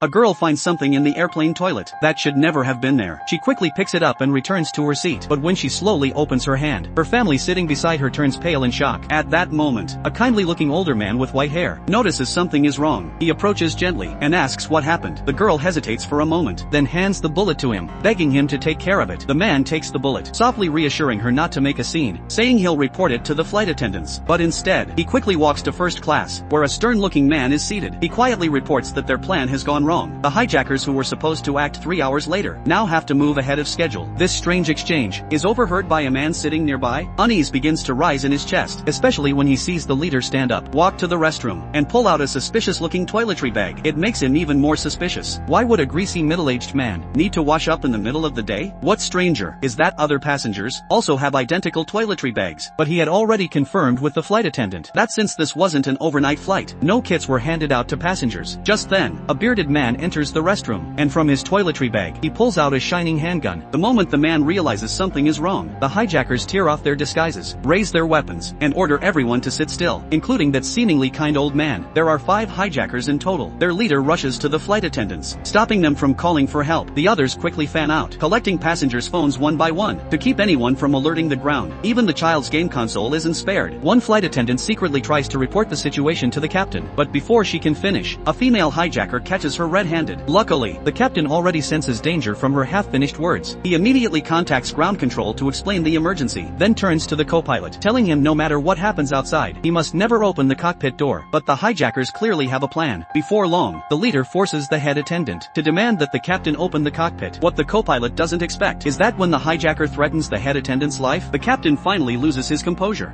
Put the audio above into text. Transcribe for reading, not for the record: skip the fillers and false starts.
A girl finds something in the airplane toilet that should never have been there. She quickly picks it up and returns to her seat. But when she slowly opens her hand, her family sitting beside her turns pale in shock. At that moment, a kindly-looking older man with white hair notices something is wrong. He approaches gently and asks what happened. The girl hesitates for a moment, then hands the bullet to him, begging him to take care of it. The man takes the bullet, softly reassuring her not to make a scene, saying he'll report it to the flight attendants. But instead, he quickly walks to first class, where a stern-looking man is seated. He quietly reports that their plan has gone wrong. The hijackers who were supposed to act 3 hours later now have to move ahead of schedule. This strange exchange is overheard by a man sitting nearby. Unease begins to rise in his chest, especially when he sees the leader stand up, walk to the restroom, and pull out a suspicious-looking toiletry bag. It makes him even more suspicious. Why would a greasy middle-aged man need to wash up in the middle of the day? What's stranger is that other passengers also have identical toiletry bags, but he had already confirmed with the flight attendant that since this wasn't an overnight flight, no kits were handed out to passengers. Just then, a bearded man enters the restroom, and from his toiletry bag, he pulls out a shining handgun. The moment the man realizes something is wrong, the hijackers tear off their disguises, raise their weapons, and order everyone to sit still, including that seemingly kind old man. There are 5 hijackers in total. Their leader rushes to the flight attendants, stopping them from calling for help. The others quickly fan out, collecting passengers' phones one by one, to keep anyone from alerting the ground. Even the child's game console isn't spared. One flight attendant secretly tries to report the situation to the captain, but before she can finish, a female hijacker catches her red-handed. Luckily, the captain already senses danger from her half-finished words. He immediately contacts ground control to explain the emergency, then turns to the co-pilot, telling him no matter what happens outside, he must never open the cockpit door. But the hijackers clearly have a plan. Before long, the leader forces the head attendant to demand that the captain open the cockpit. What the co-pilot doesn't expect is that when the hijacker threatens the head attendant's life, the captain finally loses his composure.